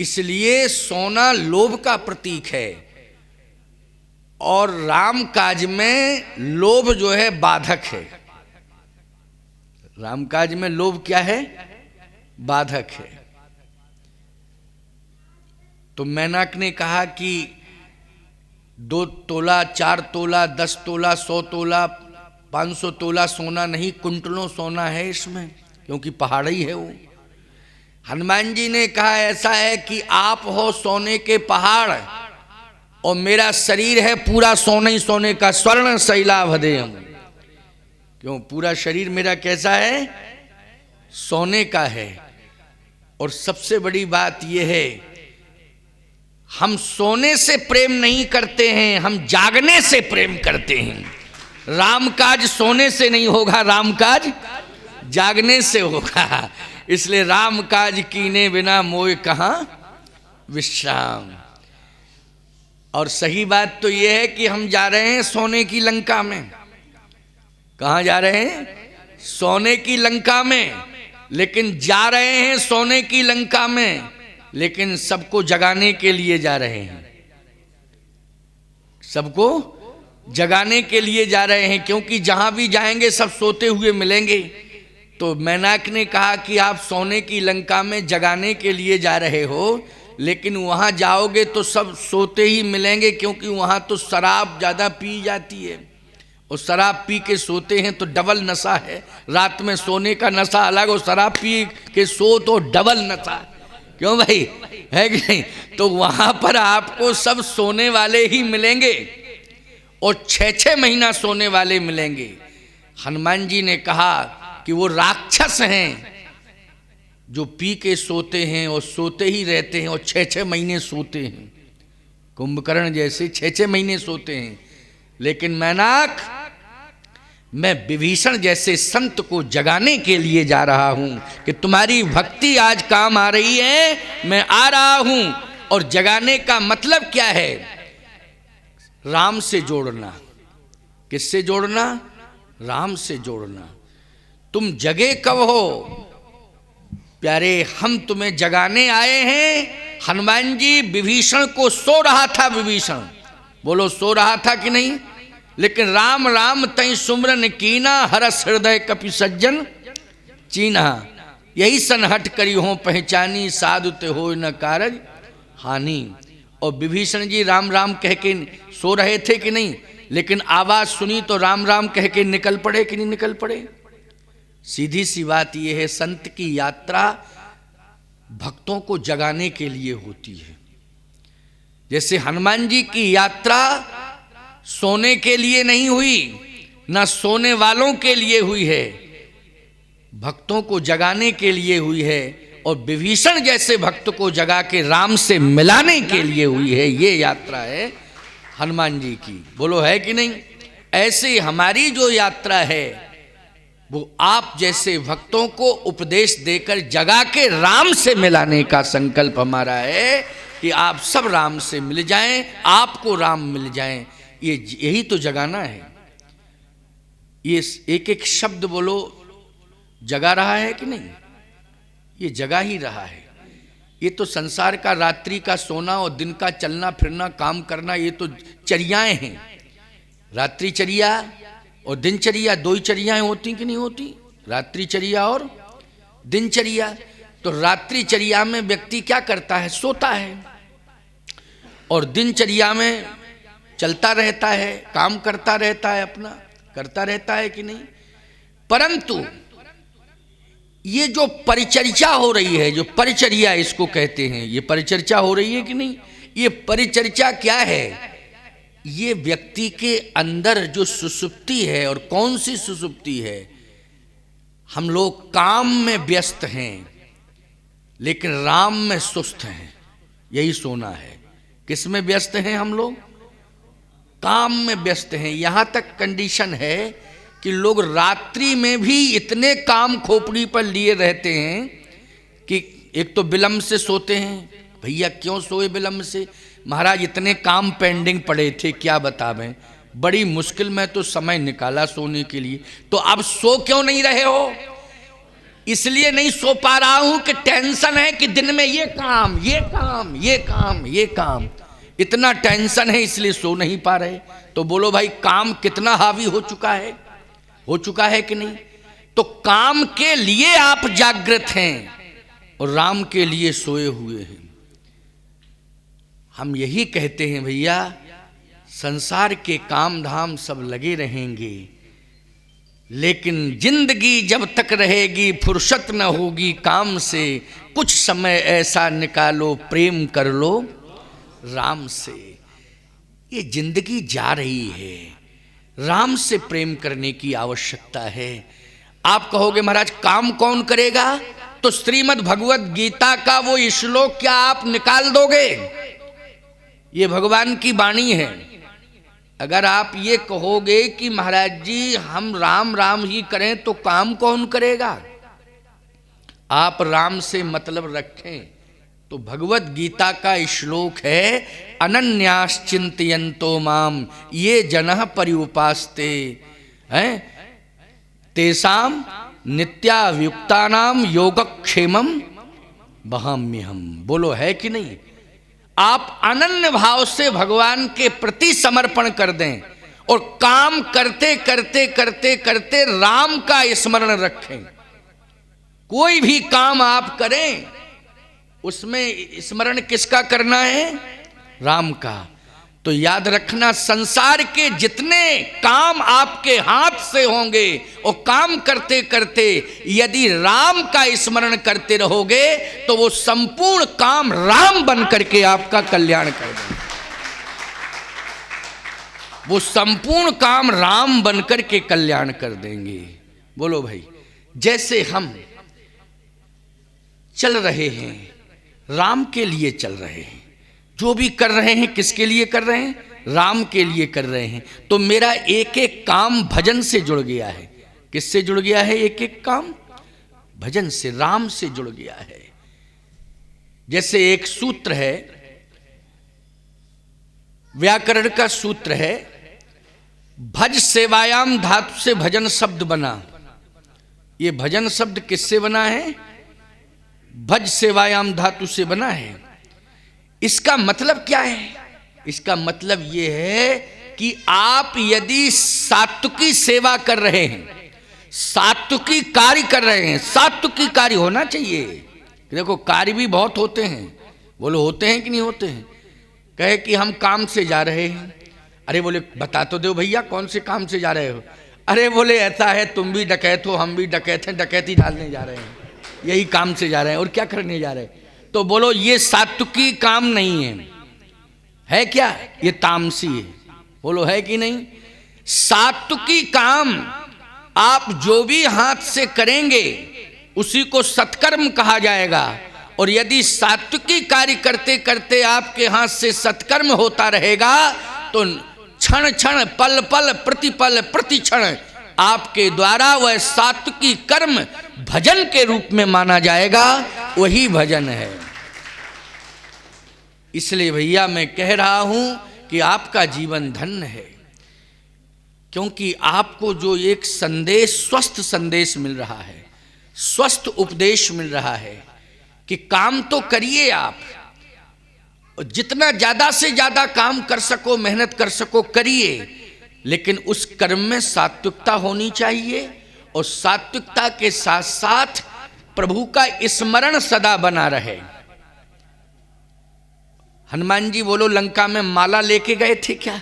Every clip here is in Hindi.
इसलिए सोना लोभ का प्रतीक है और राम काज में लोभ जो है बाधक है। राम काज में लोभ क्या है? बाधक है। तो मैनाक ने कहा कि 2 तोला, 4 तोला, 10 तोला, 100 तोला, 500 तोला सोना नहीं, कुंटलों सोना है इसमें, क्योंकि पहाड़ी है वो। हनुमान जी ने कहा ऐसा है कि आप हो सोने के पहाड़ और मेरा शरीर है पूरा सोने ही सोने का, स्वर्ण शैलाभदेयम। क्यों? पूरा शरीर मेरा कैसा है? सोने का है। और सबसे बड़ी बात यह है, हम सोने से प्रेम नहीं करते हैं, हम जागने से प्रेम करते हैं। राम काज सोने से नहीं होगा, राम काज जागने से होगा। इसलिए राम काज कीने बिना मोय कहाँ विश्राम। और सही बात तो यह है कि हम जा रहे हैं सोने की लंका में। कहाँ जा रहे हैं? सोने की लंका में। लेकिन जा रहे हैं सोने की लंका में, लेकिन सबको जगाने के लिए जा रहे हैं। सबको जगाने के लिए जा रहे हैं, क्योंकि जहां भी जाएंगे सब सोते हुए मिलेंगे। तो मैनाक ने कहा कि आप सोने की लंका में जगाने के लिए जा रहे हो, लेकिन वहां जाओगे तो सब सोते ही मिलेंगे, क्योंकि वहां तो शराब ज्यादा पी जाती है और शराब पी के सोते हैं तो डबल नशा है। रात में सोने का नशा अलग और शराब पी के सो तो डबल नशा। क्यों भाई, है कि नहीं? तो वहां पर आपको सब सोने वाले ही मिलेंगे और 6-6 महीना सोने वाले मिलेंगे। हनुमान जी ने कहा कि वो राक्षस हैं जो पी के सोते हैं और सोते ही रहते हैं और 6-6 महीने सोते हैं। कुंभकर्ण जैसे 6-6 महीने सोते हैं। लेकिन मैनाक, मैं विभीषण जैसे संत को जगाने के लिए जा रहा हूं कि तुम्हारी भक्ति आज काम आ रही है, मैं आ रहा हूं। और जगाने का मतलब क्या है? राम से जोड़ना। किससे जोड़ना? राम से जोड़ना। तुम जगे कब हो प्यारे? हम तुम्हें जगाने आए हैं। हनुमान जी विभीषण को सो रहा था, विभीषण बोलो सो रहा था कि नहीं? लेकिन राम राम तई सुमरन कीना, हरस हृदय कपि सज्जन चीना। यही सनहट करी हो पहचानी, साधु ते हो न कारज हानि। और विभीषण जी राम राम कह के सो रहे थे कि नहीं? लेकिन आवाज सुनी तो राम राम कह के निकल पड़े कि नहीं निकल पड़े? सीधी सी बात यह है, संत की यात्रा भक्तों को जगाने के लिए होती है। जैसे हनुमान जी की यात्रा सोने के लिए नहीं हुई, ना सोने वालों के लिए हुई है, भक्तों को जगाने के लिए हुई है। और विभीषण जैसे भक्त को जगा के राम से मिलाने के लिए हुई है। ये यात्रा है हनुमान जी की। बोलो है कि नहीं? ऐसे हमारी जो यात्रा है वो आप जैसे भक्तों को उपदेश देकर जगा के राम से मिलाने का संकल्प हमारा है कि आप सब राम से मिल जाएं, आपको राम मिल जाएं। यही तो जगाना है। ये एक एक शब्द बोलो जगा रहा है कि नहीं? ये जगा ही रहा है। ये तो संसार का रात्रि का सोना और दिन का चलना फिरना काम करना, ये तो चर्याएं हैं। रात्रि चर्या और दिनचर्या, 2 ही चर्याएं होती कि नहीं होती? रात्रिचर्या और दिनचर्या। तो रात्रिचर्या में व्यक्ति क्या करता है? सोता है। और दिनचर्या में चलता रहता है, काम करता रहता है, अपना करता रहता है कि नहीं? परंतु ये जो परिचर्या हो रही है, जो परिचर्या इसको कहते हैं, ये परिचर्या हो रही है कि नहीं? ये परिचर्या क्या है? ये व्यक्ति के अंदर जो सुसुप्ति है, और कौन सी सुसुप्ति है? हम लोग काम में व्यस्त हैं लेकिन राम में सुस्त हैं, यही सोना है। किस में व्यस्त हैं हम लोग? काम में व्यस्त हैं। यहां तक कंडीशन है कि लोग रात्रि में भी इतने काम खोपड़ी पर लिए रहते हैं कि एक तो विलंब से सोते हैं। भैया क्यों सोए विलंब से? महाराज इतने काम पेंडिंग पड़े थे, क्या बतावें, बड़ी मुश्किल में तो समय निकाला सोने के लिए। तो अब सो क्यों नहीं रहे हो? इसलिए नहीं सो पा रहा हूं कि टेंशन है कि दिन में ये काम ये काम ये काम ये काम, इतना टेंशन है इसलिए सो नहीं पा रहे। तो बोलो भाई, काम कितना हावी हो चुका है कि नहीं? तो काम के लिए आप जागृत हैं और राम के लिए सोए हुए हैं। हम यही कहते हैं भैया, संसार के काम धाम सब लगे रहेंगे, लेकिन जिंदगी जब तक रहेगी फुर्सत न होगी काम से। कुछ समय ऐसा निकालो प्रेम कर लो राम से। ये जिंदगी जा रही है, राम से प्रेम करने की आवश्यकता है। आप कहोगे महाराज काम कौन करेगा? तो श्रीमद् भगवत गीता का वो श्लोक क्या आप निकाल दोगे? ये भगवान की वाणी है। अगर आप ये कहोगे कि महाराज जी हम राम राम ही करें तो काम कौन करेगा? आप राम से मतलब रखें तो भगवत गीता का श्लोक है, अनन्यास चिंतयन्तो माम ये जनः पर्युपास्ते हैं तेषाम नित्यायुक्तानाम योगक्षेमम वहाम्यहम। बोलो है कि नहीं? आप अनन्य भाव से भगवान के प्रति समर्पण कर दें और काम करते करते करते करते राम का स्मरण रखें। कोई भी काम आप करें उसमें स्मरण किसका करना है? राम का। तो याद रखना, संसार के जितने काम आपके हाथ से होंगे और काम करते करते यदि राम का स्मरण करते रहोगे तो वो संपूर्ण काम राम बन करके आपका कल्याण कर देंगे। वो संपूर्ण काम राम बन करके कल्याण कर देंगे। बोलो भाई, जैसे हम चल रहे हैं राम के लिए चल रहे हैं, जो भी कर रहे हैं किसके लिए कर रहे हैं? राम के लिए कर रहे हैं। तो मेरा एक एक काम भजन से जुड़ गया है। किससे जुड़ गया है? एक एक काम भजन से, राम से जुड़ गया है। जैसे एक सूत्र है, व्याकरण का सूत्र है, भज सेवायाम धातु से भजन शब्द बना। ये भजन शब्द किससे बना है? भज सेवायाम धातु से बना है। इसका मतलब क्या है? इसका मतलब यह है कि आप यदि सात्विकी सेवा कर रहे हैं, सात्विकी कार्य कर रहे हैं, सात्विकी कार्य होना चाहिए। देखो कार्य भी बहुत होते हैं। बोलो होते हैं कि नहीं होते हैं? कहे कि हम काम से जा रहे हैं। अरे बोले बता तो दो भैया कौन से काम से जा रहे हो? अरे बोले ऐसा है, तुम भी डकैत हो, हम भी डकैत हैं, डकैती डालने जा रहे हैं, यही काम से जा रहे हैं। और क्या करने जा रहे हैं? तो बोलो ये सात्विकी काम नहीं है क्या? ये तामसी है। बोलो है कि नहीं? सात्विकी काम आप जो भी हाथ से करेंगे उसी को सत्कर्म कहा जाएगा। और यदि सात्विकी कार्य करते करते आपके हाथ से सत्कर्म होता रहेगा तो क्षण क्षण पल पल प्रतिपल प्रतिक्षण आपके द्वारा वह सात्विकी कर्म भजन के रूप में माना जाएगा। वही भजन है। इसलिए भैया मैं कह रहा हूं कि आपका जीवन धन्य है, क्योंकि आपको जो एक संदेश, स्वस्थ संदेश मिल रहा है, स्वस्थ उपदेश मिल रहा है कि काम तो करिए आप, जितना ज्यादा से ज्यादा काम कर सको, मेहनत कर सको करिए, लेकिन उस कर्म में सात्विकता होनी चाहिए। और सात्विकता के साथ साथ प्रभु का स्मरण सदा बना रहे। हनुमान जी बोलो लंका में माला लेके गए थे क्या?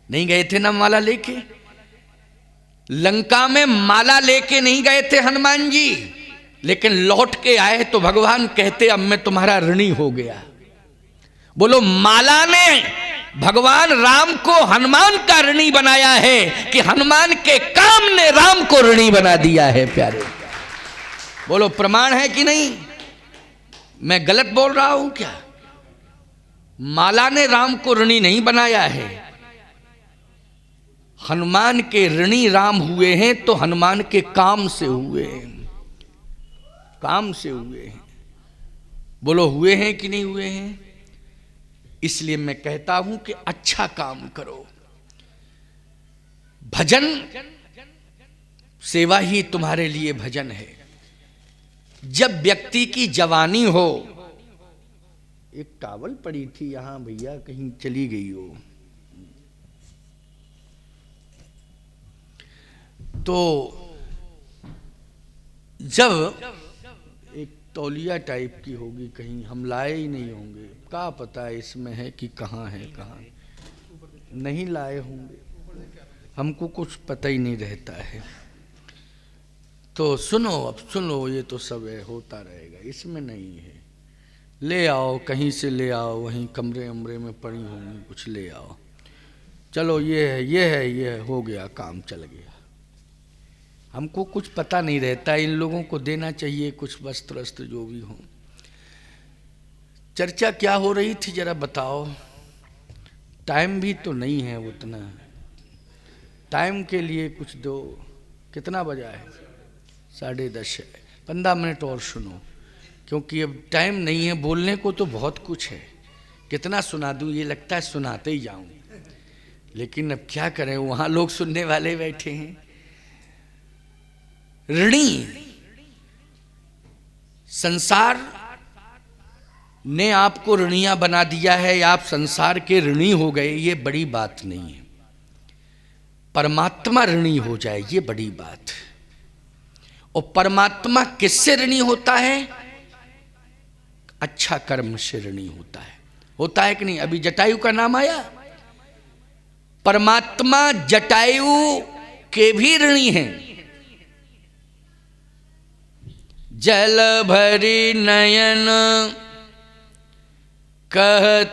नहीं गए थे ना माला लेके। लंका में माला लेके नहीं गए थे हनुमान जी, लेकिन लौट के आए तो भगवान कहते अब मैं तुम्हारा ऋणी हो गया। बोलो माला ने भगवान राम को हनुमान का ऋणी बनाया है कि हनुमान के काम ने राम को ऋणी बना दिया है प्यारे। बोलो प्रमाण है कि नहीं? मैं गलत बोल रहा हूं क्या? माला ने राम को ऋणी नहीं बनाया है। हनुमान के ऋणी राम हुए हैं तो हनुमान के काम से हुए हैं, काम से हुए हैं। बोलो हुए हैं कि नहीं हुए हैं? इसलिए मैं कहता हूं कि अच्छा काम करो। भजन सेवा ही तुम्हारे लिए भजन है। जब व्यक्ति की जवानी हो, एक टावल पड़ी थी यहां भैया, कहीं चली गई हो, तो जब एक तौलिया टाइप की होगी, कहीं हम लाए ही नहीं होंगे, क्या पता है इसमें है कि कहाँ है, कहाँ नहीं लाए होंगे, हमको कुछ पता ही नहीं रहता है। तो सुनो, अब सुनो, ये तो सब है, होता रहेगा, इसमें नहीं है, ले आओ कहीं से, ले आओ, वहीं कमरे अमरे में पड़ी होंगी, कुछ ले आओ, चलो ये है, ये है, ये है, हो गया, काम चल गया। हमको कुछ पता नहीं रहता, इन लोगों को देना चाहिए कुछ वस्त्र वस्त्र जो भी हो। चर्चा क्या हो रही थी जरा बताओ? टाइम भी तो नहीं है उतना, टाइम के लिए कुछ दो। कितना बजा है? 10:30 है, 15 मिनट और सुनो, क्योंकि अब टाइम नहीं है, बोलने को तो बहुत कुछ है, कितना सुना दूं, ये लगता है सुनाते ही जाऊं, लेकिन अब क्या करें, वहां लोग सुनने वाले बैठे हैं। ऋणी, संसार ने आपको ऋणिया बना दिया है, या आप संसार के ऋणी हो गए, ये बड़ी बात नहीं है। परमात्मा ऋणी हो जाए, ये बड़ी बात है। और परमात्मा किससे ऋणी होता है? अच्छा कर्म से ऋणी होता है कि नहीं? अभी जटायु का नाम आया, परमात्मा जटायु के भी ऋणी हैं। जल भरी नयन कह